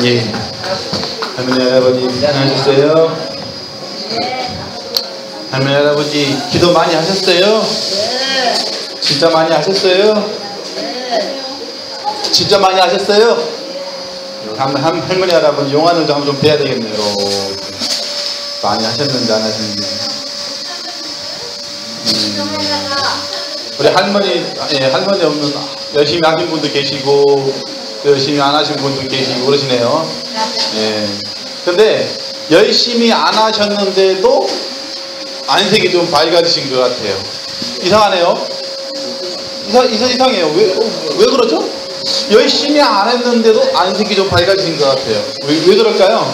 예. 할머니 할아버지 안녕하셨어요? 할머니 할아버지 기도 많이 하셨어요? 진짜 많이 하셨어요? 진짜 많이 하셨어요? 할머니 할아버지 용안을 좀 뵈야 되겠네요. 많이 하셨는지 안 하셨는지. 우리 할머니, 예, 할머니 없는 열심히 하신 분도 계시고 열심히 안 하신 분도 계시고 그러시네요. 예. 근데 열심히 안 하셨는데도 안색이 좀 밝아지신 것 같아요. 이상하네요. 이상해요. 왜 그러죠? 열심히 안 했는데도 안색이 좀 밝아지신 것 같아요. 왜 그럴까요?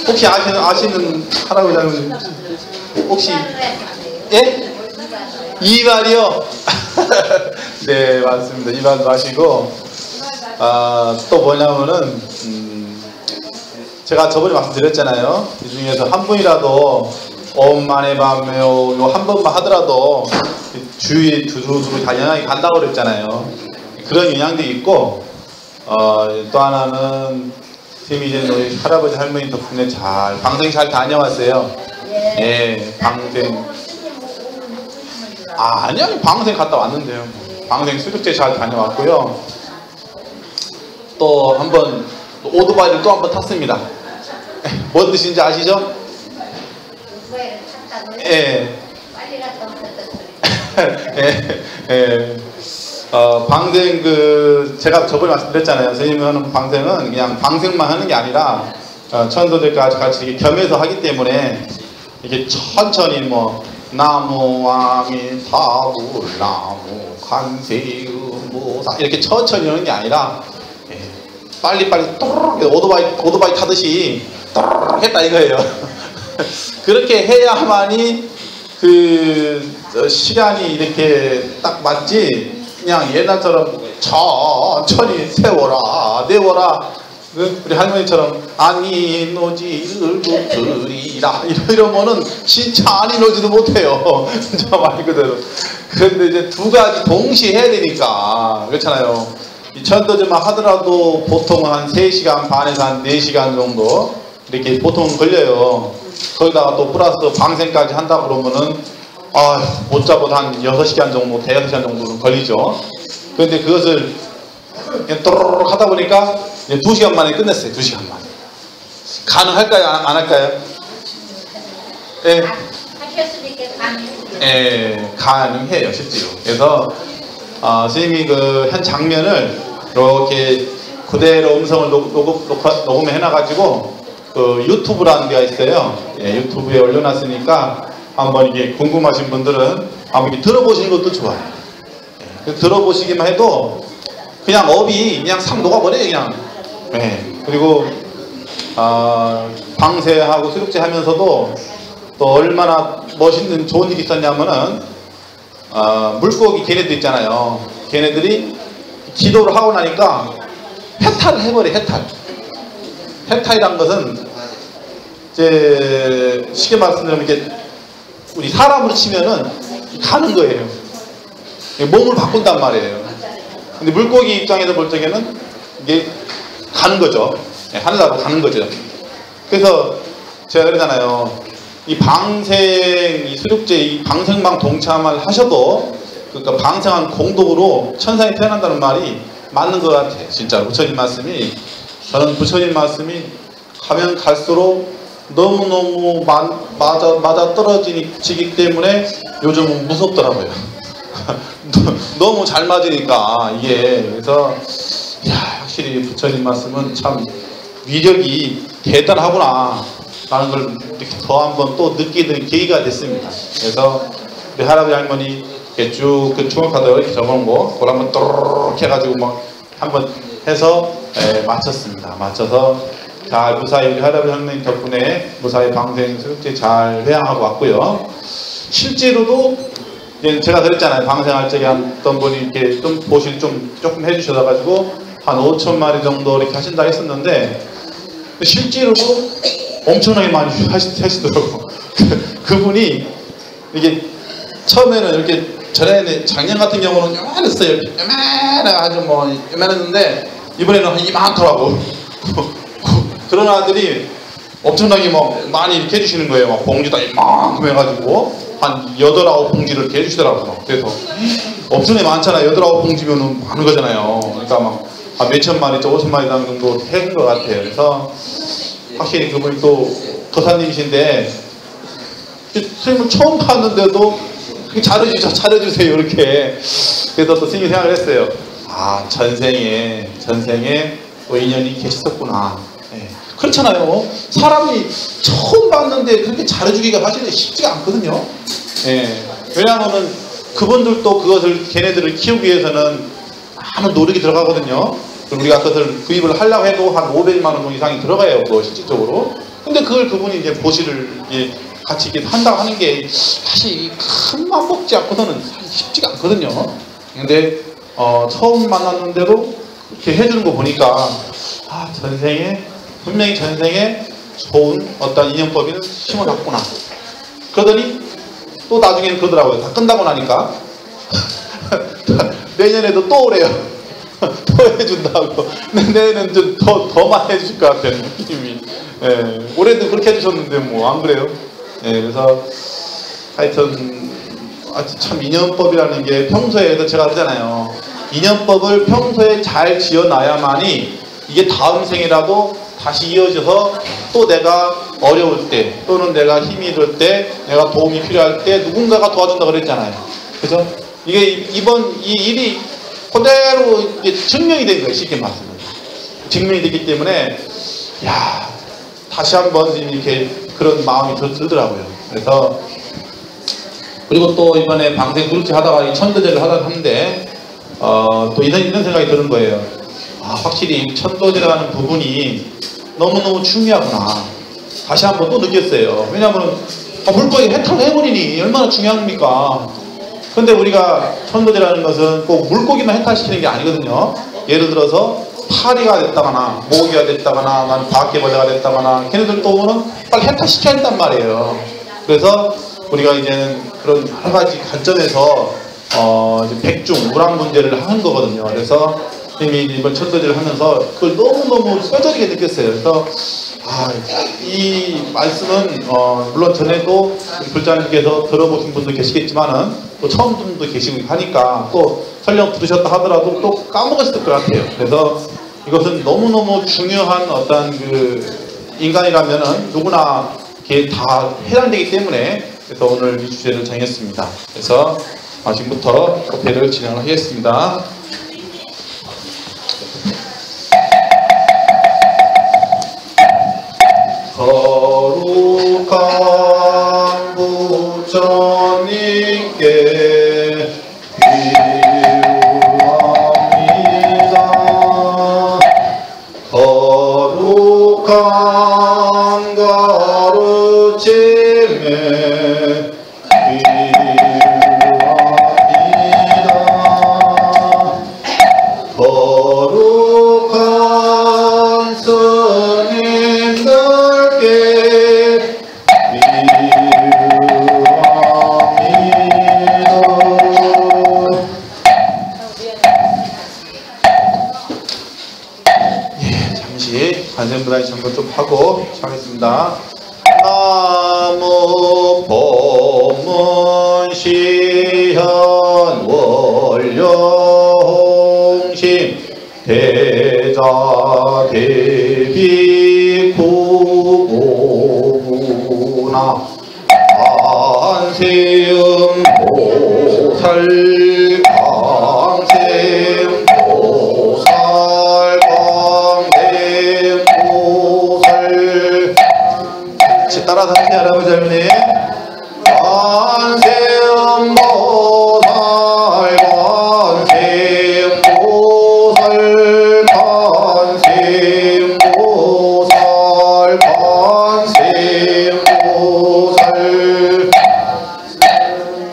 혹시 아시는 할아버지 혹시 예? 이발이요? 네, 맞습니다. 이발도 하시고 또 뭐냐면은 제가 저번에 말씀드렸잖아요. 이 중에서 한 분이라도 엄만의 밤에요 요 한 번만 하더라도 주위에 두루두루 다 영향이 간다고 그랬잖아요. 그런 영향도 있고 또 하나는 이제 우리 할아버지 할머니 덕분에 방생 잘 다녀왔어요. 예, 방생. 아니요, 방생 갔다 왔는데요. 방생 수족제 잘 다녀왔고요. 또 한번 오토바이를 또 한번 탔습니다. 뭔 뜻인지 아시죠? 예. 예. 방생 제가 저번에 말씀드렸잖아요. 선생님이 하는 방생은 그냥 방생만 하는 게 아니라 천도들까지 같이 겸해서 하기 때문에 이게 천천히 뭐 나무 아미타불 나무 관세음보살 이렇게 천천히 하는 게 아니라 빨리빨리 또르륵 오토바이 타듯이 또르륵 했다 이거예요. 그렇게 해야만이 시간이 이렇게 딱 맞지. 그냥 옛날처럼 천천히 세워라 내워라 우리 할머니처럼 아니 노지를 붙으리라 이러면은 진짜 아니 노지도 못해요. 진짜 말 그대로. 그런데 이제 두 가지 동시에 해야 되니까 그렇잖아요. 이 천도제만 하더라도 보통 한 3시간 반에서 한 4시간 정도 이렇게 보통 걸려요. 거기다가 또 플러스 방생까지 한다 그러면은 못 잡아도 한 6시간 정도, 대여섯 시간 정도는 걸리죠. 그런데 그것을 그냥 또르륵 하다 보니까 2시간 만에 끝냈어요. 2시간 만에. 가능할까요? 안 할까요? 예. 하셨으니까 가능해요. 예, 가능해요, 실제로. 그래서 선생님이 한 장면을 이렇게 그대로 음성을 녹음해 놔가지고 유튜브라는 데가 있어요. 예, 유튜브에 올려놨으니까 한번 이게 궁금하신 분들은 한번 이렇게 들어보시는 것도 좋아요. 예, 들어보시기만 해도 그냥 업이 그냥 싹 녹아버려요, 그냥. 예, 그리고 방세하고 수족제 하면서도 또 얼마나 멋있는 좋은 일이 있었냐면은 물고기 걔네들 있잖아요. 걔네들이 기도를 하고 나니까 해탈을 해버려. 해탈이란 것은 이제 쉽게 말씀드리면 이렇게 우리 사람으로 치면은 가는 거예요. 몸을 바꾼단 말이에요. 근데 물고기 입장에서 볼 적에는 이게 가는 거죠. 하늘나라로 가는 거죠. 그래서 제가 그러잖아요. 이 방생, 이 수족제, 이 방생방 동참을 하셔도 그러니까 방생한 공덕으로 천상에 태어난다는 말이 맞는 것 같아요. 진짜 부처님 말씀이 저는 부처님 말씀이 가면 갈수록 너무너무 맞아 떨어지기 때문에 요즘은 무섭더라고요. 너무 잘 맞으니까 이게. 그래서 확실히 부처님 말씀은 참 위력이 대단하구나 라는 걸 이렇게 더 한번 또 느끼는 계기가 됐습니다. 그래서 우리 할아버지 할머니 쭉 그 추억카드 이렇게 적어놓은 거 그걸 한번 또르륵 해가지고 막 한번 해서 마쳤습니다. 맞춰서 잘 무사히 우리 할아버지 할머니 덕분에 무사히 방생 수족제 잘 회양하고 왔고요. 실제로도 제가 그랬잖아요. 방생할 적에 어떤 분이 이렇게 좀 보실 조금 해주셔가지고 한 5,000마리 정도 이렇게 하신다 했었는데 실제로도 엄청나게 많이 하시더라고. 그분이 이게 처음에는 이렇게 전에는 작년 같은 경우는 요만했어요. 요만해 아주 뭐 요만했는데 이번에는 한 이만하더라고. 그런 아들이 엄청나게 막 많이 이렇게 해주시는 거예요. 막 봉지다 이만큼 해가지고 한 8, 9봉지를 이렇게 해주시더라고요. 그래서 엄청나게 많잖아요. 8, 9봉지면은 많은 거잖아요. 그러니까 막 한 몇천 마리, 5천마리 정도 해준 것 같아요. 그래서 확실히 그분이 또 도사님이신데 스님을 처음 봤는데도 잘해주세요 이렇게. 그래서 또 스님이 생각을 했어요. 아, 전생에 또 인연이 계셨었구나. 네. 그렇잖아요. 사람이 처음 봤는데 그렇게 잘해주기가 사실은 쉽지가 않거든요. 네. 왜냐하면은 그분들도 그것을 걔네들을 키우기 위해서는 많은 노력이 들어가거든요. 그리고 우리가 그것을 구입을 하려고 해도 한 500만 원 이상이 들어가요, 그거 실질적으로. 근데 그걸 그분이 이제 보시를 같이 이렇게 한다고 하는 게 사실 큰 맘 먹지 않고서는 사실 쉽지가 않거든요. 근데 처음 만났는데도 이렇게 해주는 거 보니까 아, 분명히 전생에 좋은 어떤 인연법을 심어놨구나. 그러더니 또 나중에는 그러더라고요. 다 끝나고 나니까 내년에도 또 오래요. 또 해준다고. 내년에는 좀 더 많이 해주실 것 같아요, 느낌이. 예, 올해도 그렇게 해주셨는데 뭐 안 그래요? 예, 그래서 하여튼 참 인연법이라는 게 평소에 제가 하잖아요. 인연법을 평소에 잘 지어놔야만이 이게 다음 생이라도 다시 이어져서 또 내가 어려울 때 또는 내가 힘이 들 때 내가 도움이 필요할 때 누군가가 도와준다고 그랬잖아요. 그죠? 이게 이번 이 일이 그대로 이제 증명이 된 거예요. 쉽게 말하면 증명이 됐기 때문에 야, 다시 한번 이렇게 그런 마음이 들더라고요. 그래서 그리고 또 이번에 방생 그렇게 하다가 천도제를 하는데 또 이런 생각이 드는 거예요. 아, 확실히 천도제라는 부분이 너무너무 중요하구나. 다시 한번 또 느꼈어요. 왜냐하면 물고기 해탈을 해버리니 얼마나 중요합니까? 근데 우리가 천도제라는 것은 꼭 물고기만 해탈시키는 게 아니거든요. 예를 들어서 파리가 됐다거나 모기가 됐다거나 난 바퀴벌레가 됐다거나 걔네들 또 오면 빨리 해탈시켜야 한단 말이에요. 그래서 우리가 이제는 그런 여러 가지 관점에서 이제 백중 우랑 문제를 하는 거거든요. 그래서 선생님이 이번 천도제를 하면서 그걸 너무너무 뼈저리게 느꼈어요. 그래서 이 말씀은 물론 전에도 불자님께서 들어보신 분도 계시겠지만은 또 처음 분도 계시고 하니까 또 설령 들으셨다 하더라도 또 까먹었을 것 같아요. 그래서 이것은 너무너무 중요한 어떤 그 인간이라면은 누구나 이게 다 해당되기 때문에 그래서 오늘 이 주제를 정했습니다. 그래서 지금부터 협회를 진행을 하겠습니다. 거룩한 부처님께 기도합니다. 거룩한 가르침에 기도합니다. 거룩한 스님들께 관세음보다의 점검 좀 하고 시작하겠습니다. 나무 법문시현 원료홍심 대자 대비 구구나 안세음 보살 강세음 보살 강세음 보살 따라서 하세요 할아버지 할머니. 관세음 보살 관세음 보살 관세음 보살 관세음 보살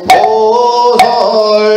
보살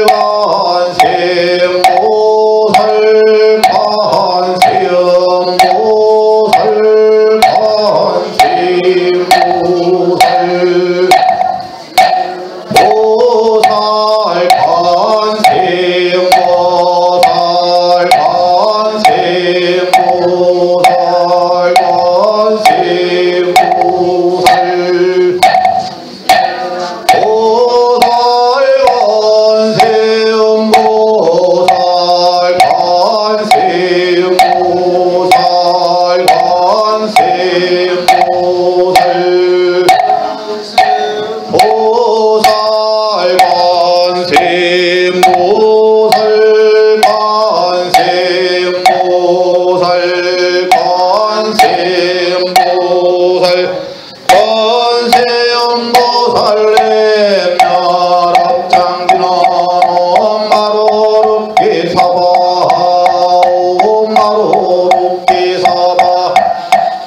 오마로 로케 사바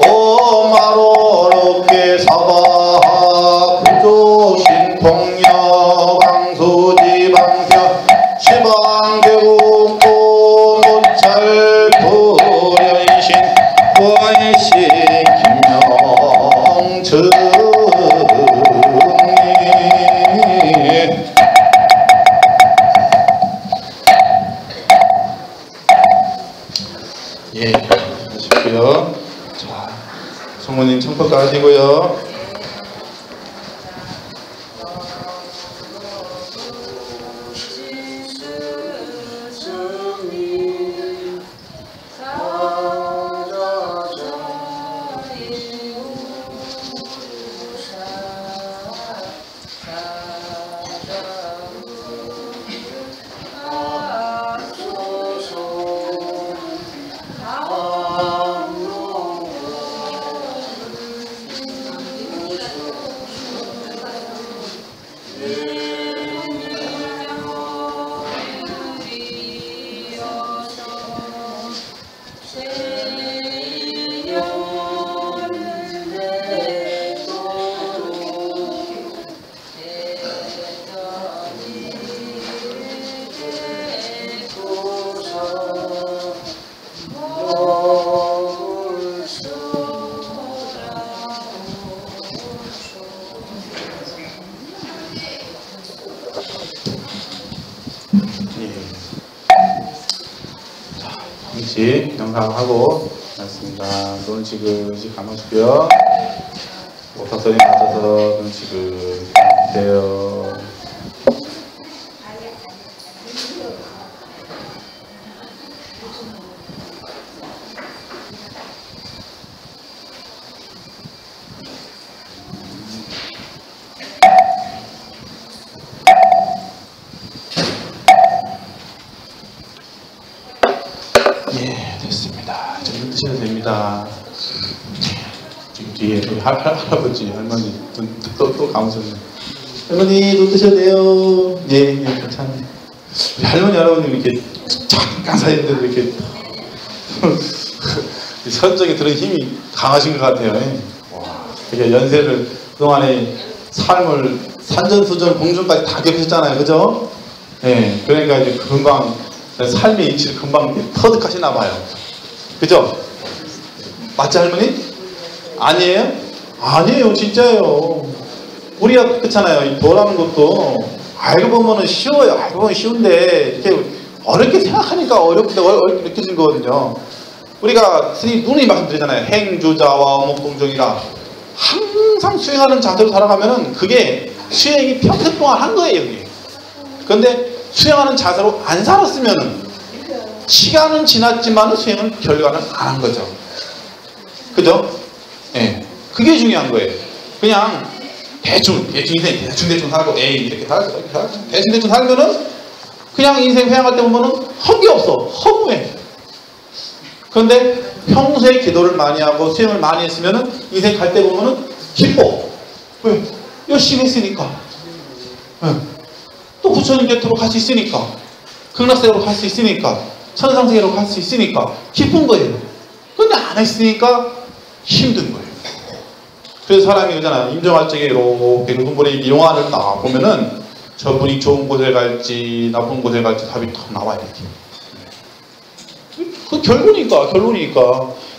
오마로 로케 사바 부족 신통역 강수지 방편 시방계국 고모찰 부련신 구원신 김명철 예, 하시고요. 자, 성모님 청법가 하시고요. 명상하고 있습니다. 눈 지그시 감으시고요. 오타소리 맞춰서 눈 지그시 감으세요. 예, 됐습니다. 지금 드셔도 됩니다. 지금 뒤에 우리 할아버지, 할머니 또 감으셨네. 할머니 또 드셔도 돼요. 예, 괜찮아요. 우리 할머니, 할아버님 이렇게 잠깐 사이인데도 이렇게 선정에 들은 힘이 강하신 것 같아요. 와, 되게 연세를 그동안에 삶을 산전수전 공전까지 다 겪으셨잖아요, 그죠? 예, 그러니까 이제 금방 삶의 이치를 금방 터득하시나 봐요. 그죠? 맞지 할머니? 아니에요? 아니에요, 진짜예요. 우리가 그렇잖아요. 이 도라는 것도 알고 보면은 쉬워요. 알고 보면 쉬운데 이렇게 어렵게 생각하니까 어렵게 느껴진 거거든요. 우리가 스님 누누이 말씀드리잖아요. 행주자와 어목동정이라 항상 수행하는 자세로 살아가면은 그게 수행이 평생 동안 한 거예요, 이게. 그런데 수행하는 자세로 안 살았으면은 시간은 지났지만 수행은 결과는 안 한 거죠. 그죠? 예. 네. 그게 중요한 거예요. 그냥 대충 인생 살고 에이 이렇게 살고 대충 살면은 그냥 인생 회양할 때 보면은 헛게 없어. 허무해. 그런데 평소에 기도를 많이 하고 수행을 많이 했으면은 인생 갈 때 보면은 기뻐. 왜? 열심히 했으니까. 네. 또 부처님 곁으로 갈 수 있으니까, 극락세계로 갈 수 있으니까, 천상세계로 갈 수 있으니까 기쁜 거예요. 근데 안 했으니까 힘든 거예요. 그래서 사람이 그러잖아요. 임종할 적에 이렇게 눈물의 영화를 딱 보면은 저분이 좋은 곳에 갈지 나쁜 곳에 갈지 답이 딱 나와요. 그 결론이니까.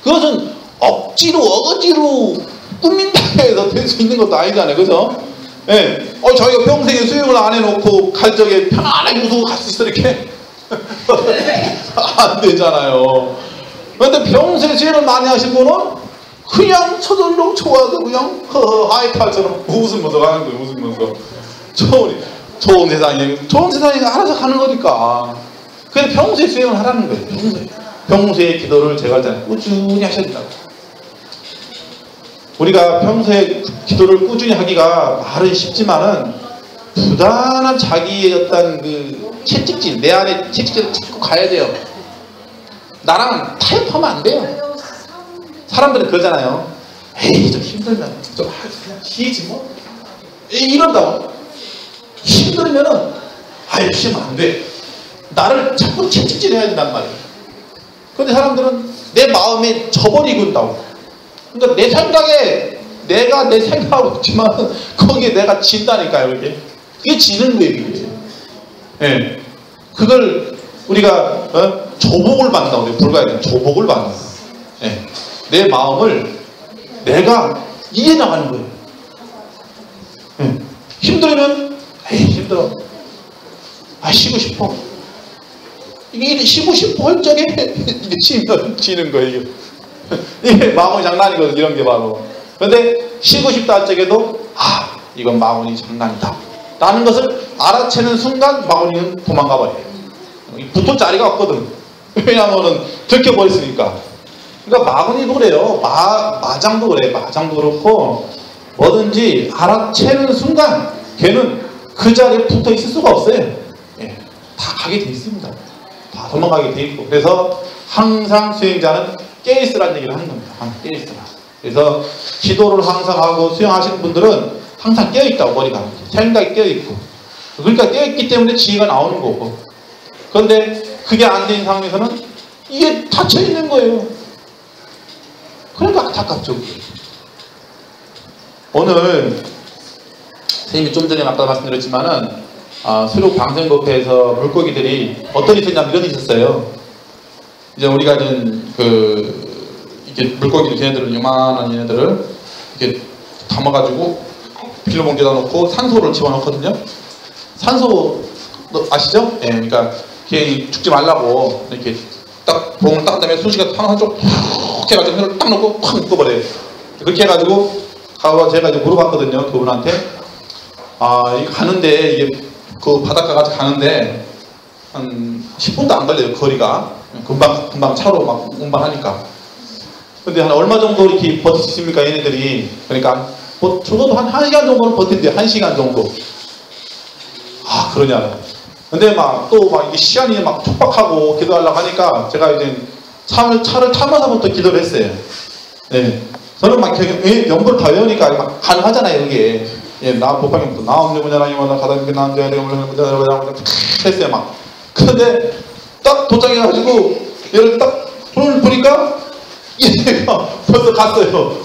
그것은 억지로 꾸민다 해서 될 수 있는 것도 아니잖아요. 그죠? 예. 자기가 평생에 수행을 안 해놓고 갈 적에 편안하게 웃고 갈 수 있어, 이렇게? 안 되잖아요. 그런데 평생 수행을 많이 하신 분은 그냥 저절로 좋아서 그냥 하이탈처럼 웃으면서 가는 거예요, 웃으면서. 좋은 세상에 알아서 가는 거니까. 그래서 평소에 수행을 하라는 거예요, 평소에 기도를 제가 했잖아요. 꾸준히 하셔야 된다고. 우리가 평소에 기도를 꾸준히 하기가 말은 쉽지만은 부단한 자기의 어떤 그 채찍질, 내 안에 채찍질을 찾고 가야 돼요. 나랑 타협하면 안 돼요. 사람들은 그러잖아요. 에이, 좀 힘들면 좀 그냥 쉬지 뭐. 에이, 이런다고. 힘들면은 아유, 쉬면 안 돼. 나를 자꾸 채찍질 해야 된단 말이에요. 그런데 사람들은 내 마음에 저버리고 있다고. 그러니까 내 생각에 내가 내 생각하고 있지만 거기에 내가 진다니까요. 그게 지는 거예요. 이게. 예. 그걸 우리가 조복을 받는다고 그래요. 불가에 조복을 받는다. 예. 내 마음을 내가 이겨나가는 거예요. 예. 힘들면 에이 힘들어. 아 쉬고 싶어. 이게 쉬고 싶어 할 적에 이게 지는 거예요. 이게. 이게 마음의 장난이거든. 이런 게 바로. 그런데 쉬고 싶다 할 적에도 아 이건 마음이 장난이다 라는 것을 알아채는 순간 마음이는 도망가 버려요. 붙을 자리가 없거든. 왜냐하면 들켜버렸으니까. 그러니까 마군이도 그래요. 마장도 그래. 마장도 그렇고 뭐든지 알아채는 순간 걔는 그 자리에 붙어 있을 수가 없어요. 예, 다 가게 돼 있습니다. 다 도망가게 돼 있고. 그래서 항상 수행자는 깨있으라는 얘기를 하는 겁니다. 깨있으라. 그래서 기도를 항상 하고 수행하시는 분들은 항상 깨어있다고. 머리가 생각이 깨어있고, 그러니까 깨어있기 때문에 지혜가 나오는 거고. 그런데 그게 안 된 상황에서는 이게 닫혀있는 거예요. 그러니까 안타깝죠. 오늘 선생님이 좀 전에 아까 말씀드렸지만은 수륙 방생법회에서 물고기들이 어떤 일이 있었냐면 이런 일이 있었어요. 이제 우리가 이렇게 물고기들 걔네들은 요만한 얘네들을 이렇게 담아가지고 비닐봉지에다 놓고 산소를 집어넣거든요. 산소 아시죠? 예, 그러니까 걔 죽지 말라고 이렇게 딱 봉을 딱 다음에 수시가 한쪽 툭 해가지고 손을 딱 놓고 확 묶어버려요. 그렇게 해가지고 제가 이제 물어봤거든요. 그분한테 이게 가는데 이게 그 바닷가까지 가는데 한 10분도 안 걸려요. 거리가 금방 차로 막 운반하니까. 근데 한 얼마 정도 이렇게 버틸 수 있습니까? 얘네들이. 그러니까 뭐 적어도 한 1시간 정도는 버틴대요. 1시간 정도. 그러냐. 근데 또 이게 시간이 막 촉박하고 기도하려고 하니까 제가 이제 차를 타면서부터 기도를 했어요. 네. 저는 막 연구를 다 외우니까 막 가능하잖아요. 이게. 예, 나 복방형부터 나 없는 분야랑 이거나 가다니까 남자야 내가 했어요. 막. 근데 딱 도착해가지고 얘를 딱 손을 보니까 얘가 벌써 갔어요.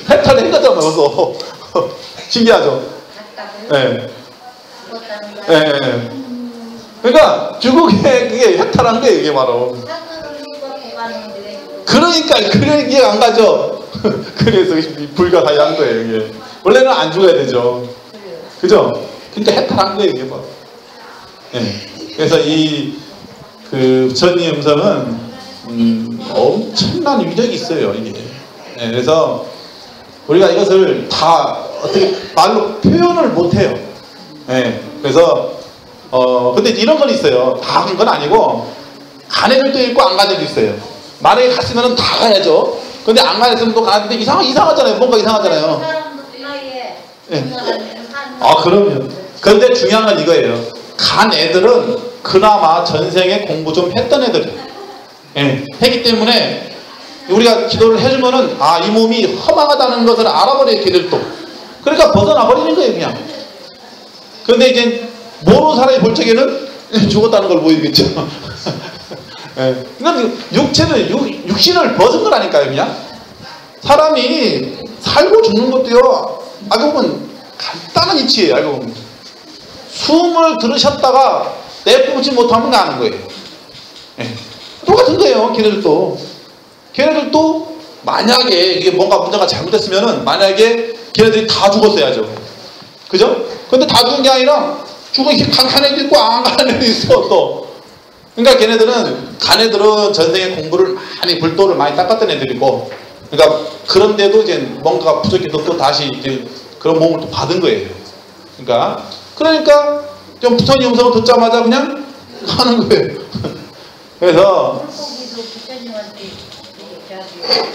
해탈을 해가잖아요. 벌써. 신기하죠? 네. 네. 그러니까 중국에 그게 해탈한 거예요. 이게 바로. 그러니까 이해가 안 가죠. 그래서 불가사의한 거예요. 이게. 원래는 안 죽어야 되죠. 그죠? 그러니까 해탈한 거예요. 이게 바로. 네. 그래서 부처님 음성은 엄청난 위력이 있어요. 이게. 네. 그래서 우리가 이것을 다 어떻게 말로 표현을 못해요. 네. 그래서 근데 이런 건 있어요. 다 한 건 아니고 간 애들도 있고 안 간 애들도 있어요. 만약에 갔으면 다 가야죠. 근데 안 가야으면 또 가는데 이상하잖아요. 뭔가 이상하잖아요. 네. 그럼요. 그런데 중요한 건 이거예요. 간 애들은 그나마 전생에 공부 좀 했던 애들이에요. 네. 했기 때문에 우리가 기도를 해주면은 이 몸이 허망하다는 것을 알아버려요. 걔들도. 그러니까 벗어나 버리는 거예요. 그냥. 그런데 이제 모르는 사람이 볼 적에는 죽었다는 걸 보이겠죠. 네. 그러니까 육신을 벗은 거라니까요. 그냥. 사람이 살고 죽는 것도요. 알고 보면 간단한 이치예요. 알고 보면. 숨을 들으셨다가 내뿜지 못하면 가는 거예요. 네. 똑같은 거예요. 걔네들도 만약에 이게 뭔가 문제가 잘못됐으면은 만약에 걔네들이 다 죽었어야죠. 그죠? 근데 다 죽은 게 아니라 죽은 간 애도 있고 안 가는 애도 있어 또. 그러니까 간 애들은 전생에 공부를 많이 불도를 많이 닦았던 애들이고, 그러니까 그런데도 이제 뭔가가 부족해서 또 다시 이제 그런 몸을 또 받은 거예요. 그러니까 좀 부처님 음성을 듣자마자 그냥 하는 거예요. 그래서 물고기도 부처님한테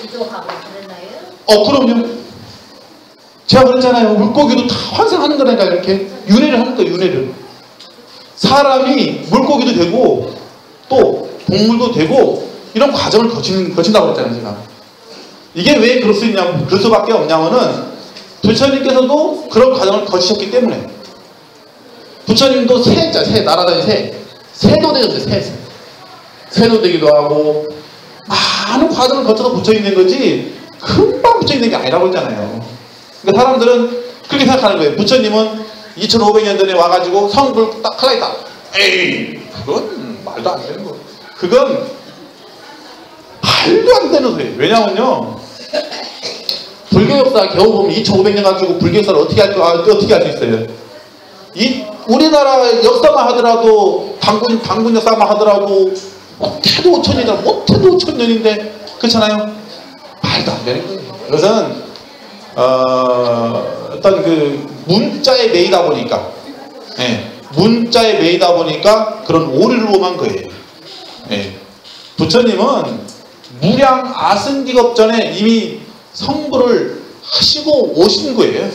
기도하고 그랬나요? 그럼요. 제가 그랬잖아요. 물고기도 다 환생하는 거니까 이렇게 윤회를 하는 거예요. 윤회를. 사람이 물고기도 되고 또 동물도 되고 이런 과정을 거친다고 했잖아요. 제가. 이게 왜 그럴 수 있냐면, 그럴 수밖에 없냐면은 부처님께서도 그런 과정을 거치셨기 때문에. 부처님도 새 날아다니는 새도 되는데 새. 세뇌되기도 하고 많은 과정을 거쳐서 부처님 된 거지 금방 부처님 된 게 아니라고 했잖아요. 그러니까 사람들은 그렇게 생각하는 거예요. 부처님은 2500년 전에 와가지고 성불 딱 하나 있다. 에이, 그건 말도 안 되는 거예요. 그건 말도 안 되는 소리예요. 왜냐면요, 불교 역사 겨우 보면 2500년 가지고 불교 역사를 어떻게 할 수 있어요? 이 우리나라 역사만 하더라도 당군 역사만 하더라도 못해도 5000년이다. 못해도 5000년인데 그렇잖아요. 말도 안 되는 거예요. 그것은 어떤 그 문자에 매이다 보니까, 예, 문자에 매이다 보니까 그런 오류를 오만 거예요. 예. 부처님은 무량 아승기겁 전에 이미 성불을 하시고 오신 거예요.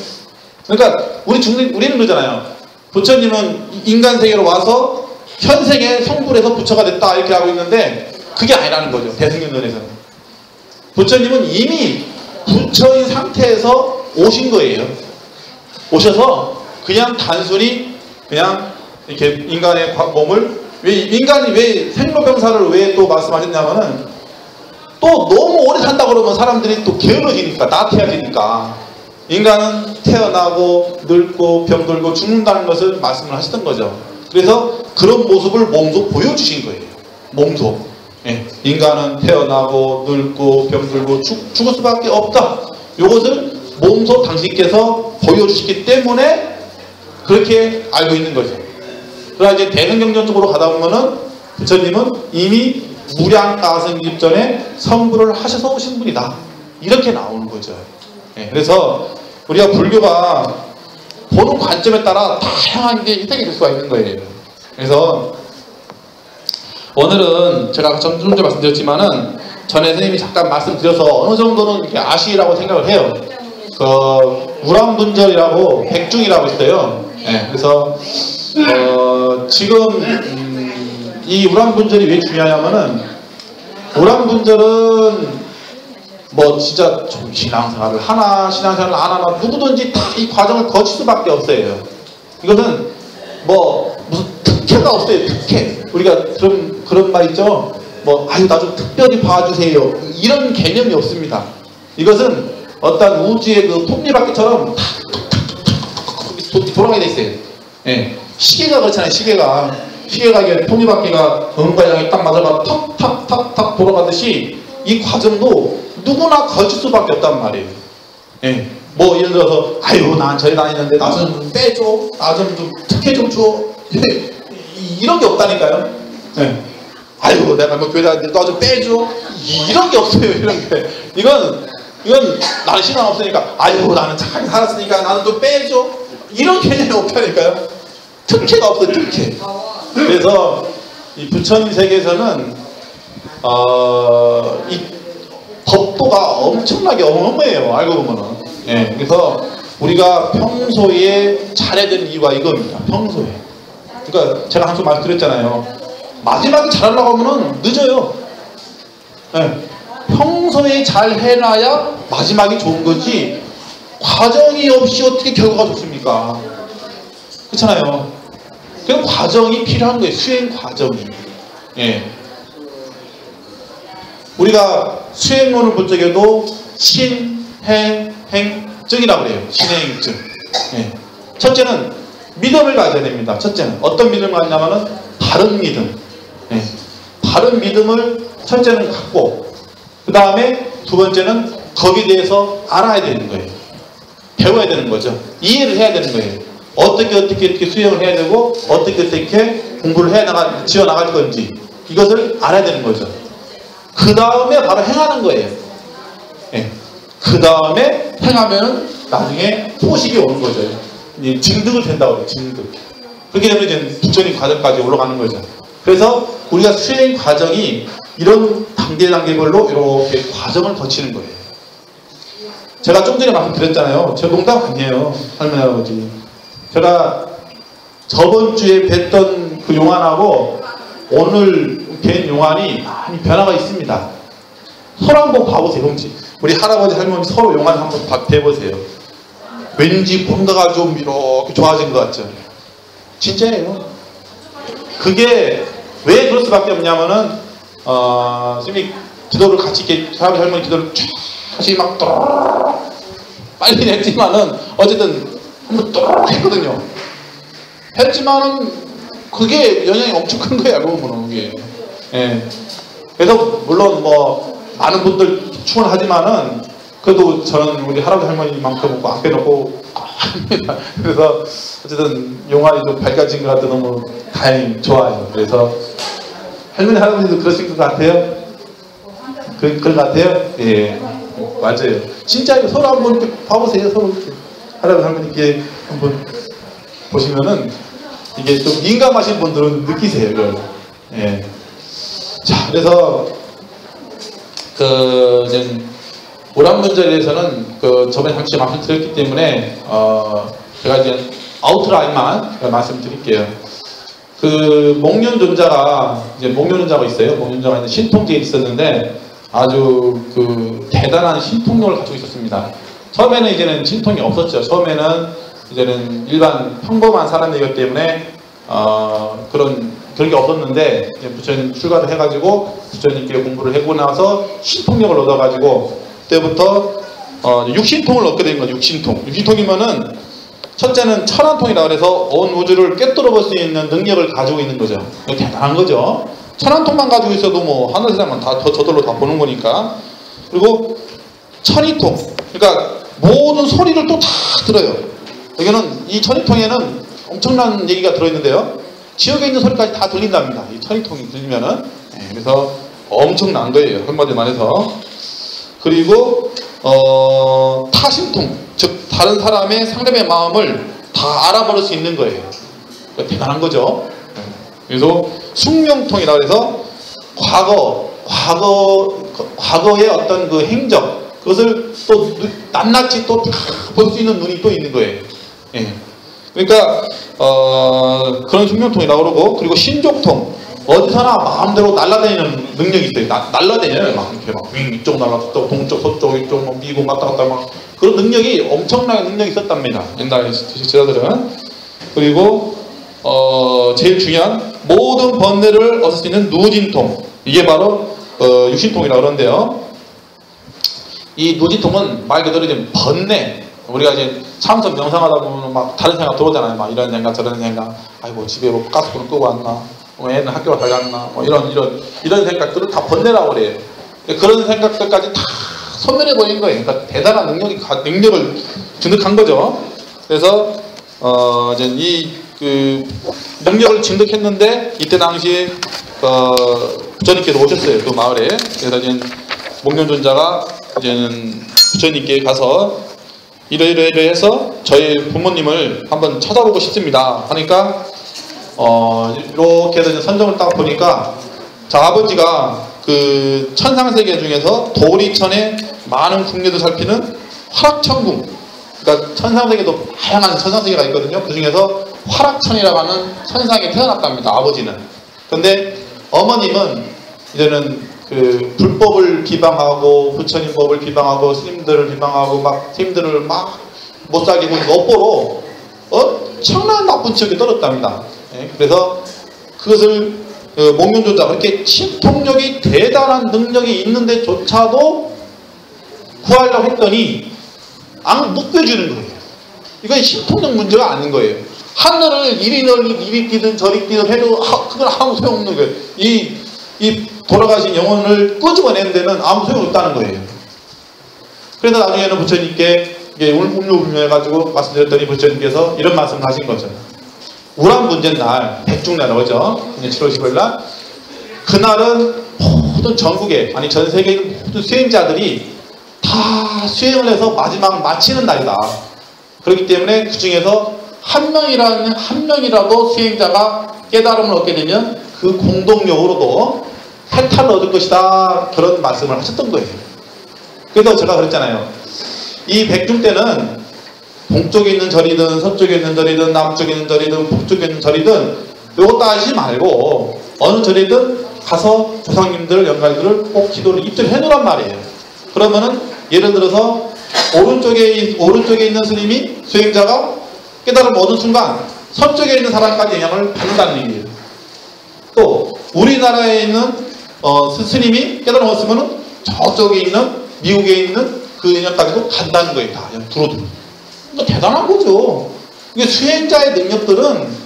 그러니까 우리는 그러잖아요. 부처님은 인간 세계로 와서 현생에 성불해서 부처가 됐다 이렇게 하고 있는데 그게 아니라는 거죠. 대승경전에서는. 부처님은 이미 부처인 상태에서 오신 거예요. 오셔서 그냥 단순히 그냥 이렇게 인간의 몸을 인간이 왜 생로병사를 왜 또 말씀하셨냐면은 또 너무 오래 산다 그러면 사람들이 또 게을러지니까 나태해지니까 인간은 태어나고 늙고 병들고 죽는다는 것을 말씀을 하시던 거죠. 그래서 그런 모습을 몸소 보여주신 거예요. 몸소. 예. 인간은 태어나고 늙고 병들고 죽을 수밖에 없다. 이것을 몸소 당신께서 보여주시기 때문에 그렇게 알고 있는 거죠. 그러나 이제 대승경전 쪽으로 가다 보면은 부처님은 이미 무량가승기 전에 성불을 하셔서 오신 분이다. 이렇게 나오는 거죠. 예. 그래서 우리가 불교가 보는 관점에 따라 다양한 게 혜택이 될 수가 있는 거예요. 그래서 오늘은 제가 좀 전에 말씀드렸지만은 전에 선생님이 잠깐 말씀드려서 어느 정도는 이렇게 아시라고 생각을 해요. 그 우람분절이라고 백중이라고 있어요. 네, 그래서 지금 이 우람분절이 왜 중요하냐면은 우람분절은 뭐 진짜 좀 신앙생활을 하나 신앙생활을 안 하나 누구든지 다 이 과정을 거칠 수밖에 없어요. 이거는 뭐 무슨 특혜가 없어요. 특혜. 우리가 그런 말 있죠. 뭐 아유 나 좀 특별히 봐주세요. 이런 개념이 없습니다. 이것은 어떤 우주의 그 톱니바퀴처럼 탁탁탁탁 돌아가게 돼 있어요. 예. 시계가 그렇잖아요. 시계가 이게 톱니바퀴가 음과 양이 딱 맞아가 탁탁탁탁 돌아가듯이 이 과정도 누구나 거칠 수밖에 없단 말이에요. 예. 뭐 예를 들어서 아유 난 저기 다니는데 나 좀 빼줘. 나 좀 특혜 좀 줘. 이런 게 없다니까요. 예. 아유 내가 뭐 교회 다니는데 너 좀 빼줘. 이런 게 없어요. 이런 게. 이건 나는 신앙 없으니까 아유 나는 착하게 살았으니까 나는 좀 빼줘. 이런 개념이 없다니까요. 특혜가 없어요. 특혜. 그래서 이 부처님 세계에서는 이 법도가 엄청나게 어마어마해요. 알고 보면은. 예, 그래서 우리가 평소에 잘해야 되는 이유가 이겁니다. 평소에. 그러니까 제가 항상 말씀드렸잖아요. 마지막에 잘하려고 하면은 늦어요. 예, 평소에 잘 해놔야 마지막이 좋은 거지 과정이 없이 어떻게 결과가 좋습니까? 그렇잖아요. 그 과정이 필요한 거예요. 수행 과정이. 예. 우리가 수행론을 볼 적에도 신행행증이라고 그래요. 신행증. 예. 첫째는 믿음을 가져야 됩니다. 첫째는 어떤 믿음을 가지냐면은 바른 믿음. 예. 바른 믿음을 첫째는 갖고 그 다음에 두 번째는 거기에 대해서 알아야 되는 거예요. 배워야 되는 거죠. 이해를 해야 되는 거예요. 어떻게 수행을 해야 되고 어떻게 공부를 지어 나갈 건지 이것을 알아야 되는 거죠. 그 다음에 바로 행하는 거예요. 예. 그 다음에 행하면 나중에 소식이 오는 거죠. 증득을 된다고 해요. 증득. 그렇게 되면 이제 부처님 과정까지 올라가는 거죠. 그래서 우리가 수행 과정이 이런 단계별로 이렇게 과정을 거치는 거예요. 제가 좀 전에 말씀드렸잖아요. 제가 농담 아니에요. 할머니 할아버지. 제가 저번 주에 뵀던 그 용안하고 오늘 뵌 용안이 많이 변화가 있습니다. 서로 한번 봐보세요. 우리 할아버지 할머니 서로 용안 한번 뵈보세요. 왠지 뭔가가 좀 이렇게 좋아진 것 같죠. 진짜예요. 그게 왜 그럴 수밖에 없냐면은 스님이 기도를 같이 이렇게 할아버지 기도를 쫙 다시 막 빨리 했지만은 어쨌든 한번 또 했거든요. 했지만은 그게 영향이 엄청 큰 거예요. 알고 보면 그게. 예. 그래서 물론 뭐 많은 분들 충원하지만은 그래도 저는 우리 할아버지 할머니만큼 안 빼놓고 합니다. 그래서 어쨌든 용안이 좀 밝아진 것 같아 너무 다행히 좋아요. 그래서 할머니 할아버지도 그러신 것 같아요? 그런 것 같아요? 예, 맞아요. 진짜 서로 한번 이렇게 봐보세요. 서로 이렇게 할아버지 할머니께 한번 보시면은 이게 좀 민감하신 분들은 느끼세요. 이걸. 예. 자, 그래서 이제 오란문절에 대해서는 저번에 잠시 말씀드렸기 때문에 제가 이제 아웃라인만 말씀드릴게요. 목련존자가 있어요. 목련존자가 있는 신통제에 있었는데 아주 대단한 신통력을 가지고 있었습니다. 처음에는 이제는 신통이 없었죠. 처음에는 이제는 일반 평범한 사람이기 때문에 그런 게 없었는데 이제 부처님 출가를 해가지고 부처님께 공부를 하고 나서 신통력을 얻어가지고 그때부터 육신통을 얻게 된 거죠. 육신통이면은 첫째는 천안통이라 그래서 온 우주를 꿰뚫어 볼 수 있는 능력을 가지고 있는 거죠. 대단한 거죠. 천안통만 가지고 있어도 뭐 하늘 세상은 다 저절로 다 보는 거니까. 그리고 천이통, 그러니까 모든 소리를 또 다 들어요. 여기는 이 천이통에는 엄청난 얘기가 들어있는데요. 지역에 있는 소리까지 다 들린답니다. 이 천이통이 들리면은. 네, 그래서 엄청난 거예요. 한마디로 말해서. 그리고 타심통, 즉 다른 사람의 상대방의 마음을 다 알아버릴 수 있는 거예요. 그러니까 대단한 거죠. 그래서 숙명통이라 그래서 과거의 어떤 그 행적, 그것을 또 낱낱이 또 볼 수 있는 눈이 또 있는 거예요. 예. 그러니까 그런 숙명통이라고 그러고, 그리고 신족통, 어디서나 마음대로 날아다니는 능력이 있어요. 날아다녀요. 막 이렇게 막 이쪽 날아갔다 동쪽 서쪽 이쪽 막 미국 왔다 갔다 막 그런 능력이 엄청나게 능력이 있었답니다. 옛날 제자들은. 그리고 제일 중요한 모든 번뇌를 얻을 수 있는 누진통, 이게 바로 육신통이라고 그러는데요. 이 누진통은 말 그대로 이제 번뇌, 우리가 이제 참선 명상하다 보면 막 다른 생각 들어오잖아요. 막 이런 생각 저런 생각, 아이고 집에 뭐 가스불을 끄고 왔나, 애는 학교가 잘 갔나, 뭐 이런 생각들을 다 번뇌라고 그래요. 그런 생각들까지 다 소멸해 버린 거예요. 그러니까 대단한 능력을 증득한 거죠. 그래서 이제 이 능력을 증득했는데 이때 당시에 부처님께서 오셨어요. 그 마을에. 그래서 이제 목련존자가 이제는 부처님께 가서 이러해서 저희 부모님을 한번 찾아보고 싶습니다 하니까 이렇게 해서 선정을 딱 보니까 자, 아버지가 그 천상세계 중에서 도리천의 많은 궁례도 살피는 화락천궁, 그러니까 천상세계도 다양한 천상세계가 있거든요. 그 중에서 화락천이라고 하는 천상에 태어났답니다. 아버지는. 근데 어머님은 이제는 그 불법을 비방하고 부처님 법을 비방하고 스님들을 비방하고 막 스님들을 막 못살게 군 업보로 엄청난 나쁜 지역에 떨었답니다. 예, 그래서 그것을 목련존자가 그렇게 신통력이 대단한 능력이 있는데조차도 구하려고 했더니 안 묶여주는 거예요. 이건 신통력 문제가 아닌 거예요. 하늘을 이리 뛰든 저리 뛰든 해도 그건 아무 소용없는 거예요. 이 돌아가신 영혼을 끄집어내는 데는 아무 소용없다는 거예요. 그래서 나중에는 부처님께 울며울며해가지고 말씀드렸더니 부처님께서 이런 말씀을 하신 거죠. 우란문제 날, 백중날 그죠? 7월 15일 날, 그날은 모든 전국에, 아니 전 세계에 있는 모든 수행자들이 다 수행을 해서 마지막 마치는 날이다. 그렇기 때문에 그 중에서 한 명이라도 수행자가 깨달음을 얻게 되면 그 공동력으로도 해탈을 얻을 것이다. 그런 말씀을 하셨던 거예요. 그래서 제가 그랬잖아요. 이 백중 때는 동쪽에 있는 절이든 서쪽에 있는 절이든 남쪽에 있는 절이든 북쪽에 있는 절이든 이거 따지지 말고 어느 절이든 가서 조상님들 영가들을 꼭 기도를 이틀 해놓으란 말이에요. 그러면은 예를 들어서 오른쪽에 있는 스님이 수행자가 깨달음을 얻은 순간 서쪽에 있는 사람까지 영향을 받는다는 얘기예요. 또 우리나라에 있는 스님이 깨달아 먹었으면은 저쪽에 있는 미국에 있는 그 영역까지도 간다는 거예요. 다 그냥 두루두루. 그러니까 대단한 거죠. 이게 수행자의 능력들은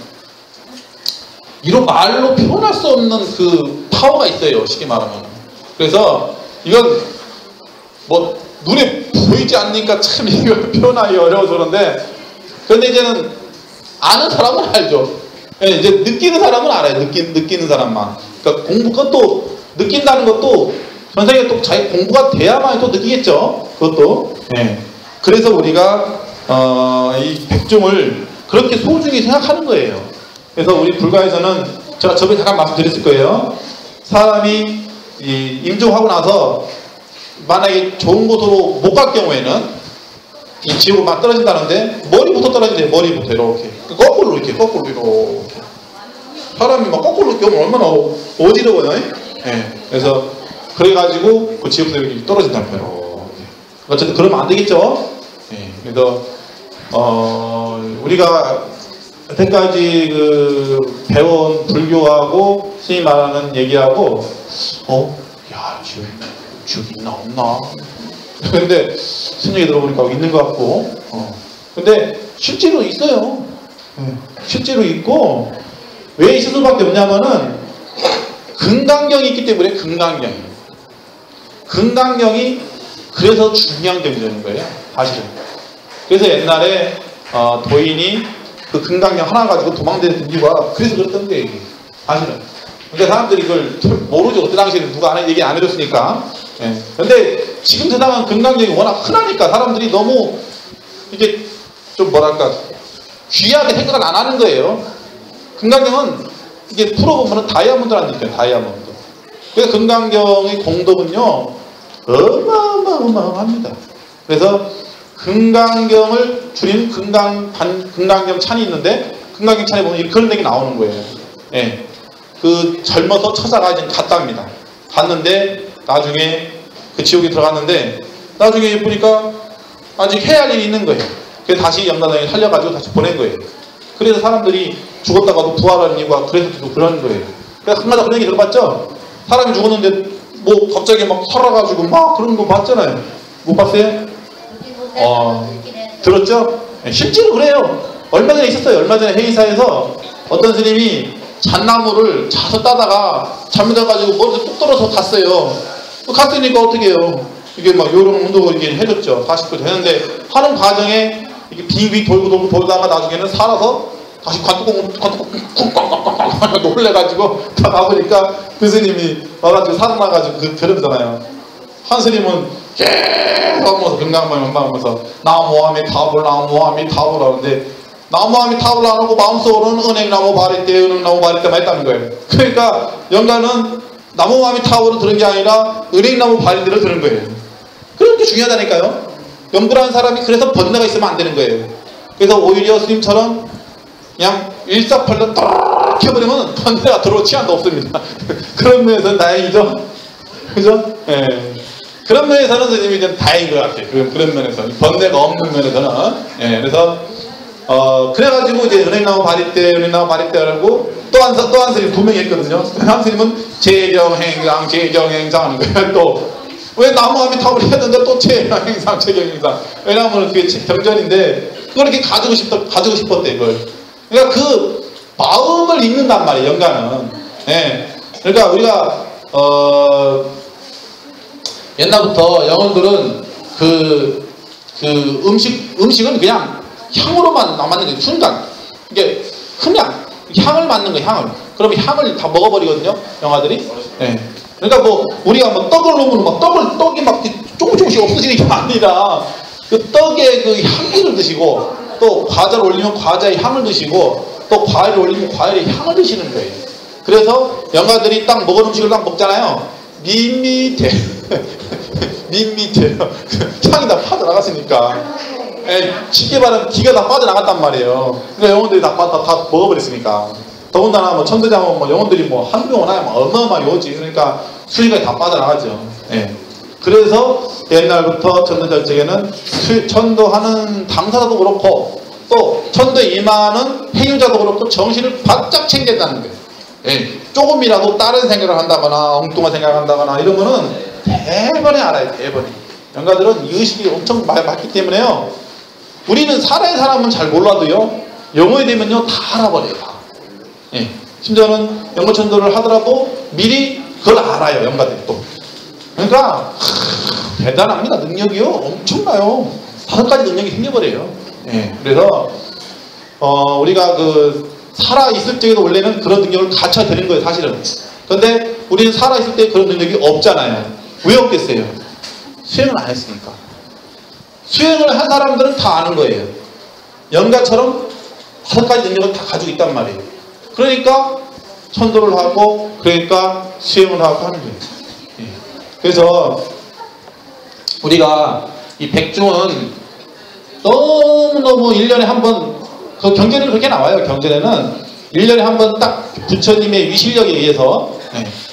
이런 말로 표현할 수 없는 그 파워가 있어요. 쉽게 말하면. 그래서 이건 뭐 눈에 보이지 않으니까 참 이걸 표현하기 어려워서 그런데, 그런데 이제는 아는 사람은 알죠. 이제 느끼는 사람은 알아요. 느끼는 사람만. 그러니까 그것도 느낀다는 것도 선생님이 또 자기 공부가 돼야만 또 느끼겠죠. 그것도. 예. 그래서 우리가 이 백중을 그렇게 소중히 생각하는 거예요. 그래서 우리 불가에서는 제가 저번에 잠깐 말씀드렸을 거예요. 사람이 임종하고 나서 만약에 좋은 곳으로 못 갈 경우에는 이 지옥으로 막 떨어진다는데 머리부터 떨어진대요. 머리부터 이렇게 거꾸로 이렇게 사람이 막 거꾸로 이렇게 오면 얼마나 어지러워요. 네. 그래서 그래가지고 그 지옥에서 이렇게 떨어진다는 거예요. 어쨌든 그러면 안 되겠죠. 네. 그래서 우리가 여태까지 그 배운 불교하고 스님이 말하는 얘기하고 야 지옥 있나 없나 근데 스님 얘기 들어보니까 있는 것 같고 근데 실제로 있어요. 실제로 있고 왜 있을 수밖에 없냐면은 금강경이 있기 때문에 금강경이 그래서 중요한 경전인 거예요. 사실은. 그래서 옛날에 도인이 그 금강경 하나 가지고 도망다니는 이유가 그래서 그랬던 거예요. 사실은. 근데 사람들이 이걸 모르죠. 그때 당시에는 누가 얘기 안 해줬으니까. 예. 근데 지금 세상은 금강경이 워낙 흔하니까 사람들이 너무 이게 좀 뭐랄까 귀하게 생각을 안 하는 거예요. 금강경은 이게 풀어보면 다이아몬드라는 느낌이에요. 다이아몬드. 그래서 금강경의 공덕은요 어마어마합니다. 그래서 금강경을 줄인 금강경 찬이 있는데 금강경 찬에 보면 그런 얘기 나오는 거예요. 예. 그 젊어서 처자가 이제 갔답니다. 갔는데 나중에 그 지옥에 들어갔는데 나중에 보니까 아직 해야 할 일이 있는 거예요. 그래서 다시 염라대왕이 살려가지고 다시 보낸 거예요. 그래서 사람들이 죽었다가도 부활하는 이유가 그래서 계속 그러는 거예요. 그래서 한마디 그런 얘기 들어봤죠? 사람이 죽었는데 뭐 갑자기 막 살아가지고 막 그런 거 봤잖아요. 못 봤어요? 들었죠? 네, 실제로 그래요. 얼마 전에 있었어요. 얼마 전에 회의사에서 어떤 스님이 잣나무를 자서 따다가 잘못해가지고 머리에 뚝 떨어서 갔어요. 갔으니까 어떻게 해요? 이게 막 요령 운동을 이게 해줬죠. 40분 되는데 하는 과정에 이게 빙빙 돌다가 나중에는 살아서 다시 관뚜껑 쿵쾅쾅쾅 놀래가지고 다 가보니까 그 스님이 와가지고 살아나가지고 그러잖아요. 한 스님은 계속 하면서 금강만 하면서 나무아미 타불 하는데 나무아미 타불 안 하고 마음속으로는 은행나무 바리떼 은행나무 바리떼만 했다는 거예요. 그러니까 영가는 나무아미 타불을 들은 게 아니라 은행나무 바리떼를 들은 거예요. 그런 게 중요하다니까요. 연구하는 사람이 그래서 번뇌가 있으면 안 되는 거예요. 그래서 오히려 스님처럼 그냥 일사팔로 딱 켜버리면 번뇌가 들어올 시간도 없습니다. 그런 면에서는 다행이죠. 그죠? 예. 그런 면에서는 스님이 좀 다행인 것 같아요. 그런 면에서. 번뇌가 없는 면에서는. 예. 그래서, 그래가지고 이제 은행나무 바리떼라고 또 한 스님 2명이 있거든요. 한 스님은 재경행상 하는 거예요. 또. 왜 나무아미 타불 했는데 또 재경행상. 왜냐하면 그게 경전인데, 그걸 이렇게 가지고 싶었대, 이걸. 그러니까 그 마음을 읽는단 말이에요, 연가는. 예. 그러니까 우리가, 옛날부터 영혼들은 음식은 그냥 향으로만 남았는 거예요. 순간. 이게 그냥 향을 맡는 거예요, 향을. 그러면 향을 다 먹어버리거든요, 영아들이. 예. 그러니까 뭐, 우리가 뭐 떡을 놓으면 막 떡이 막 조금씩 없어지는 게 아니라 그 떡의 그 향기를 드시고 또 과자를 올리면 과자의 향을 드시고 또 과일을 올리면 과일의 향을 드시는 거예요. 그래서 영아들이 딱 먹은 음식을 딱 먹잖아요. 밋밋해. 밋밋해요. 향이 다 빠져나갔으니까. 쉽게 말하면 기가 다 빠져나갔단 말이에요. 그러니까 영혼들이 다 먹어버렸으니까. 더군다나 뭐 천도장은 뭐 영혼들이 뭐 한두 명 오나요? 어마어마하게 오지. 그러니까 수위가 다 빠져나가죠. 예. 그래서 옛날부터 천도절정에는 천도하는 당사자도 그렇고 또 천도에 임하는 행유자도 그렇고 정신을 바짝 챙겨야 된다는 거예요. 예, 조금이라도 다른 생각을 한다거나 엉뚱한 생각을 한다거나 이러면은 대번에 알아요. 대번에. 영가들은 이 의식이 엄청 많기 때문에요. 우리는 살아야 사람은 잘 몰라도요. 영어에 되면요 다 알아버려요. 예, 심지어는 영어천도를 하더라도 미리 그걸 알아요. 영가들이 또. 그러니까 대단합니다. 능력이요 엄청나요. 5가지 능력이 생겨버려요. 예, 그래서 우리가 살아있을 때에도 원래는 그런 능력을 갖춰야 되는 거예요. 사실은. 그런데 우리는 살아있을 때 그런 능력이 없잖아요. 왜 없겠어요? 수행을 안 했으니까. 수행을 한 사람들은 다 아는 거예요. 영가처럼 5가지 능력을 다 가지고 있단 말이에요. 그러니까 천도를 하고 그러니까 수행을 하고 하는 거예요. 예. 그래서 우리가 이 백중은 너무너무 1년에 한 번, 그 경전에는 그렇게 나와요. 경전에는 1년에 한 번 딱 부처님의 위실력에 의해서,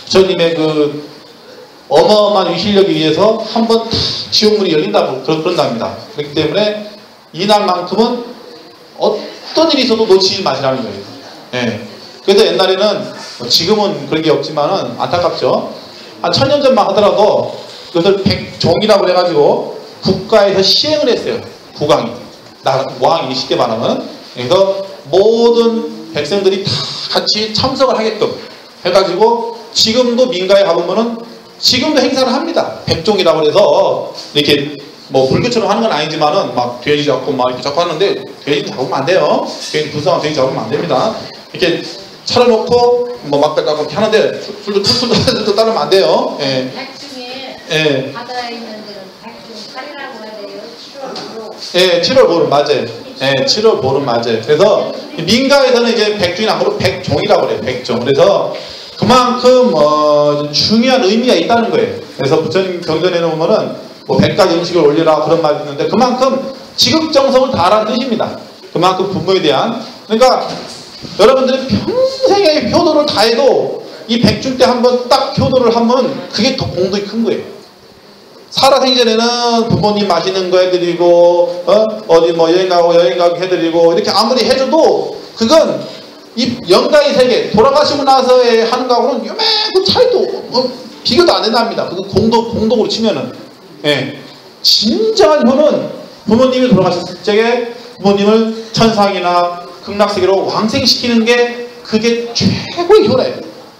부처님의 그 어마어마한 위실력에 의해서 한 번 지옥문이 열린다고 그런답니다. 그렇기 때문에 이날만큼은 어떤 일이 있어도 놓치지 마시라는 거예요. 예. 그래서 옛날에는 지금은 그런 게 없지만은 안타깝죠. 한 1000년 전만 하더라도 그것을 백종이라고 해가지고 국가에서 시행을 했어요. 국왕이. 왕이 쉽게 말하면. 그래서 모든 백성들이 다 같이 참석을 하게끔 해가지고 지금도 민가에 가보면은 지금도 행사를 합니다. 백종이라고 해서 이렇게 뭐 불교처럼 하는 건 아니지만은 막 돼지 잡고 막 이렇게 잡고 하는데 돼지 잡으면 안 돼요. 괜히 불쌍한 돼지 잡으면 안 됩니다. 이렇게 차려놓고 뭐 막대 까고 이렇게 하는데 술도 따르면 안 돼요. 예. 백중에 바다에 있는 데는 백중살이라고 해야 돼요. 7월 보름. 예, 7월 보름 맞아요. 예, 7월 보름 맞아요. 그래서 민가에서는 이제 백중이 아니고 백종이라고 그래요. 백종. 그래서 그만큼 중요한 의미가 있다는 거예요. 그래서 부처님 경전에 보면은 뭐 100가지 음식을 올리라 그런 말이 있는데 그만큼 지극정성을 다하라는 뜻입니다. 그만큼 부모에 대한. 그러니까 여러분들이 평생에 효도를 다해도 이 백중 때 한번 딱 효도를 하면 그게 더 공덕이 큰 거예요. 살아생전에는 부모님 맛있는 거 해드리고 어디 뭐 여행 가고 해드리고 이렇게 아무리 해줘도 그건 이 영가의 세계 돌아가시고 나서 하는 거하고는 요만큼 차이도 비교도 안 된답니다. 그 공덕으로 치면은. 예. 진정한 효는 부모님이 돌아가셨을 적에 부모님을 천상이나 극락세계로 왕생시키는 게 그게 최고의 효래요.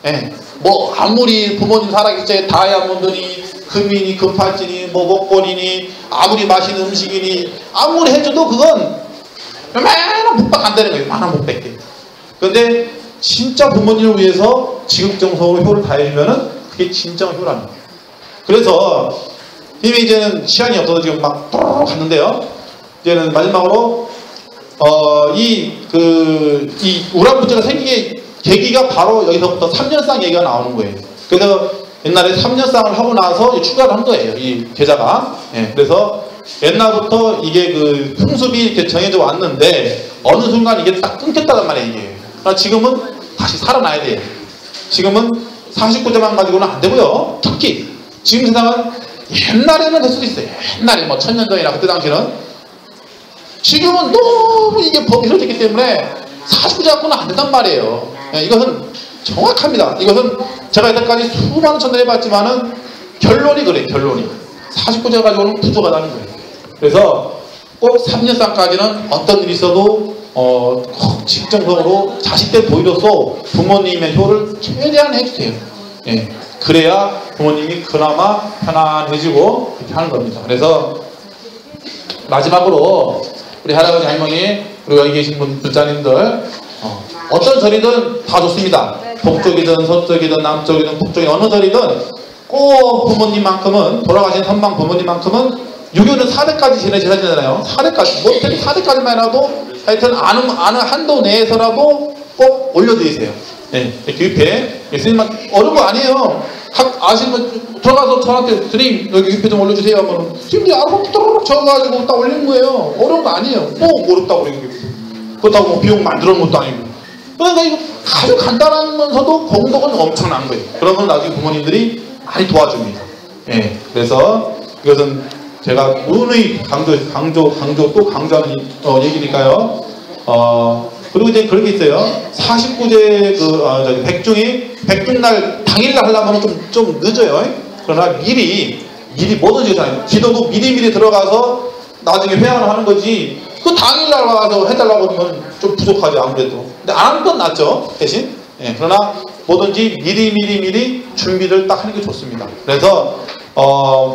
예. 뭐 아무리 부모님 살아계실 때 다이아몬드니 금이니 금팔찌니 뭐 목걸이니 아무리 맛있는 음식이니 아무리 해줘도 그건 요만한 묵박 안 되는 거예요. 요만한 묵밖에. 그런데 진짜 부모님을 위해서 지극정성으로 효를 다해주면은 그게 진정한 효라는 거예요. 그래서 이제는 시간이 없어서 지금 막 갔는데요. 이제는 마지막으로 이 우란부처가 생기게 계기가 바로 여기서부터 3년상 얘기가 나오는 거예요. 그래서 옛날에 3년상을 하고 나서 추가를 한 거예요. 이 계좌가. 예, 그래서 옛날부터 이게 그 풍습이 이렇게 정해져 왔는데 어느 순간 이게 딱 끊겼다는 말이에요. 이게. 그러나 지금은 다시 살아나야 돼요. 지금은 49제만 가지고는 안 되고요. 특히 지금 세상은 옛날에는 될 수도 있어요. 옛날에 뭐 1000년 전이나 그때 당시는. 지금은 너무 이게 법이 설정했기 때문에 49제 갖고는 안 된단 말이에요. 예, 이것은 정확합니다. 이것은 제가 여태까지 수많은 천을 해봤지만은 결론이 그래요. 결론이 49제 가지고는 부족하다는 거예요. 그래서 꼭 3년상까지는 어떤 일이 있어도 직정성으로 자식들 보이로써 부모님의 효를 최대한 해주세요. 예, 그래야 부모님이 그나마 편안해지고 그렇게 하는 겁니다. 그래서 마지막으로 우리 할아버지 할머니 그리고 여기 계신 불자님들 어떤 절이든 다 좋습니다. 동쪽이든 서쪽이든 남쪽이든 북쪽이든 어느 절이든 꼭 부모님만큼은 돌아가신 선방 부모님만큼은 유교는 4대까지 지내시잖아요. 4대까지 못해도 4대까지만 해도 하여튼 아는 한도 내에서라도 꼭 올려드리세요. 네, 교육회 스님만 어려운 거 아니에요. 아시면 들어가서 저한테 스님 여기 교육회 좀 올려주세요 하면 스님이 알아서 뚜루룩 적어가지고 딱 올리는 거예요. 어려운 거 아니에요. 뭐 어렵다고 그러는 게 그렇다고 뭐 비용 만들어 놓은 것도 아니고. 그러니까 이거 아주 간단하면서도 공덕은 엄청난 거예요. 그러면 나중에 부모님들이 많이 도와줍니다. 예, 그래서 이것은 제가 누누이 강조 또 강조하는 얘기니까요. 그리고 이제 그런 게 있어요. 49제 백중날 당일날 하려면 좀 늦어요. 그러나 미리 뭐든지 다 기도도 미리 들어가서 나중에 회양을 하는 거지. 그 당일날 와서 해달라고 하면 좀 부족하죠, 아무래도. 근데 안 하는 건 낫죠, 대신. 예, 그러나 뭐든지 미리 준비를 딱 하는 게 좋습니다. 그래서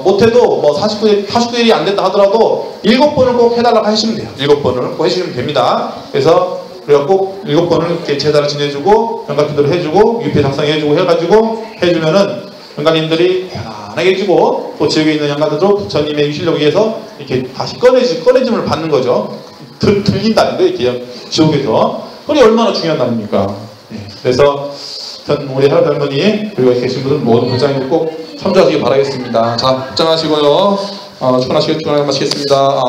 못해도 뭐 49일이 안 된다 하더라도 7번을 꼭 해달라고 하시면 돼요. 7번을 꼭 해주시면 됩니다. 그래서 우리가 꼭 7번을 이렇게 제단을 지내주고 연가기도를 해주고 유표 작성해주고 해가지고 해주면은 연가님들이 편안하게 해주고 또 지역에 있는 연가들도 부처님의 유실력에 의해서 이렇게 다시 꺼내짐을 받는 거죠. 들린다는 거예요, 이렇게 지옥에서. 그게 얼마나 중요한 날입니까? 네. 그래서 우리 할아버지 그리고 계신 분들 모든 불장님 꼭 참조하시기 바라겠습니다. 자, 입장하시고요. 축원하시고 마치겠습니다.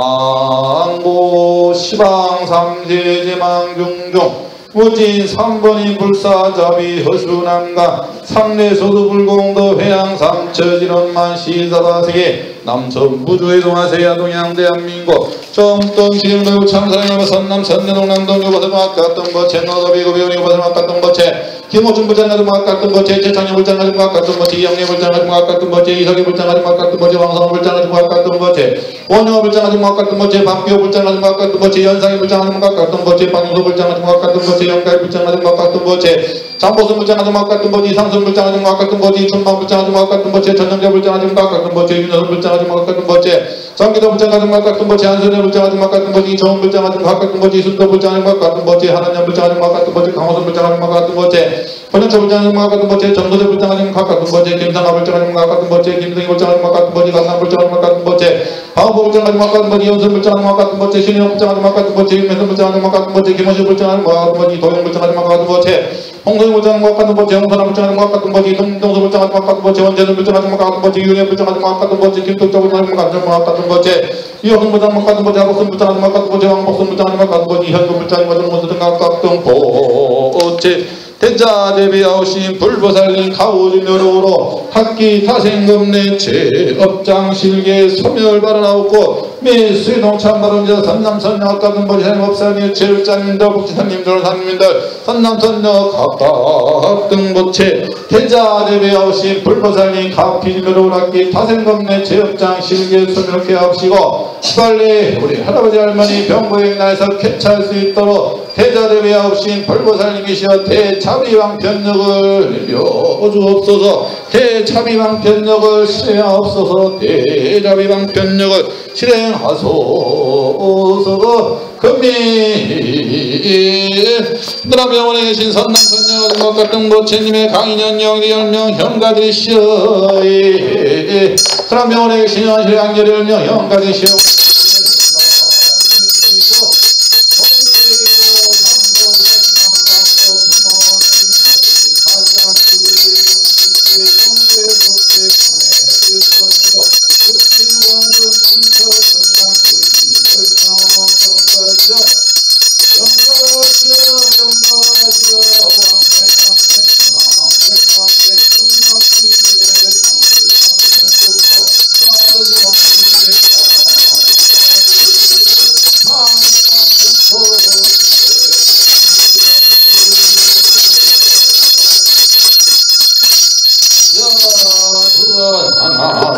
안고 시방 삼세제망중종 무진 삼번인 불사자비 허수남가 상례소도 불공도 회양 삼처진원만 시사바세계 남섬 무주의 동아세야 동양 대한민국 정동 시흥도구 참사랑을 선남 선내동남동 유바들 막갔던 거체 너더비고 배우니 유바들 막갔던 거체 김호중 불장가들 막갔던 거체 재창리 불장가들 막갔던 거체 이영래 불장가들 막갔던 거체 이석희 불장가들 막갔던 거체 왕성 불장가들 막갔던 거체 원영호 불장가들 막갔던 거체 박기호 불장가들 막갔던 거체 연상희 불장가들 막갔던 거체 박용서 불장가들 막갔던 거체 영가희 불장가들 막갔던 거체 장보선 불장가들 막갔던 거체 이상선 불장가들 막갔던 거체 춘방 불장가들 막갔던 거체 전영재 불장가들 막갔던 거체 윤여선 불장가들 막갔던 거체 장기도 불장가들 막갔던 거체 한선혜 불장가들 막갔던 거체 이정훈 불장가들 막갔던 거체 이순도 불장가들 막갔던 거체 한한년 불장가들 막갔던 거체 강호선 불장가들 막갔던 거체 권영철 불장가들 막갔던 거체 정도대 불장가들 막갔던 거체 김상하 불장가들 막갔던 거체 김승희 불장가들 막갔던 거체 강남 불장가들 막갔던 거체 방호보 불장가들 막갔던 거체 이현선 불장가들 막갔던 거체 신혜영 불장가들 막갔던 거체 윤매선 불장가들 막갔던 거체 김원식 불장가들 막갔던 거체 도영 불장가들 막갔던 거체 홍성희 불장가들 막갔던 거체 홍선아 불장가들 막갔던 거체 동동서 불장가들 막갔던 거체 원재선 불장가들 막갔던 거체 유혜 불장가들 막갔던 거체 김덕자 불장가들 막갔던 거체 이호승 불장가들 막갔던 거체 하복선 불장가들 막갔던 거체 왕복선 불장가들 막갔던 거체 이현금 불장가들 막갔던 거체 대자대비하오신 불보살님 가오진여로로 학기 타생금내체 업장실계 소멸발언하옵고 매수동 참발언자 선남선녀 같은 버리 사님업사님 제일장님들 복지사님들 사님들 선남선녀 각각 등보체 대자대비하오신 불보살님 가피진여로로 학기 타생금내체 업장실계 소멸케 하옵시고 빨리 우리 할아버지 할머니 병고행 날에서 쾌차할 수 있도록 대자대비하옵신 불보살님이시여 대자비왕 변력을 내려주옵소서. 대자비왕 변력을 실행하옵소서. 대자비왕 변력을 실행하소서. 금미 너라병원에 계신 선남선녀 등보체님의 강인현 영리 10명 형가되시오. 너라병원에 계신 현실 양절이 10명 형가되시오.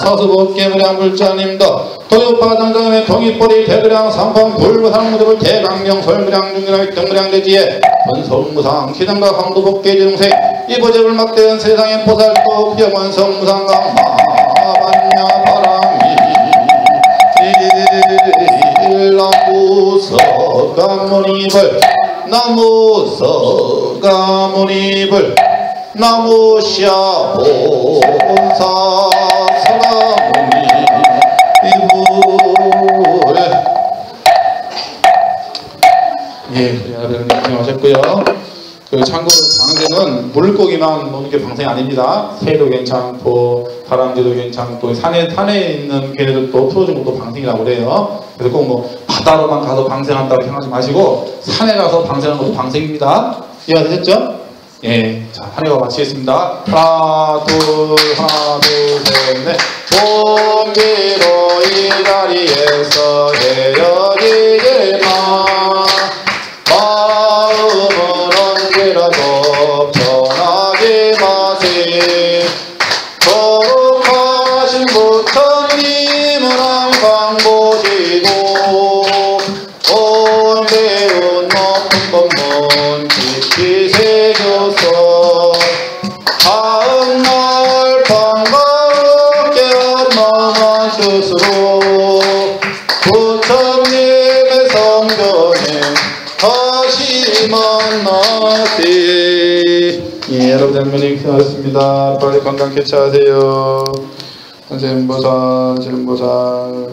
사수복개무량 불자님도 도요파장장의 동이뿌리 대그량 상판 불무상무대불 대강령 설무량 중기랑 등무량 대지에 번성무상 기등과 강도복개지동생 이보제불 막대한 세상의 포살도 병원성 무상강 마반야 바람이 나무서가모니불 나무서가모니불 나무샤본사 사가모니 이불 예, 여러분 고생하셨고요. 참고로 방생은 물고기만 먹는 게 방생이 아닙니다. 새도 괜찮고 다람쥐도 괜찮고 산에 있는 개들도 풀어준 것도 방생이라고 그래요. 그래서 꼭 뭐 바다로만 가서 방생한다고 생각하지 마시고 산에 가서 방생하는 것도 방생입니다. 이해하셨죠? 예, 자, 한 회가 마치겠습니다. 하나, 둘, 셋, 넷. 공기로 이 자리에서 헤어지지 마. 마음 보시고 온 배운 법문 깊이 새겨서 다음날 반갑게 엄마만 스스로 부처님의 성전에 다시 만나세. 예, 여러분 장면이 고생하셨습니다. 빨리 건강 개최하세요. 선생님보살, 지름보살.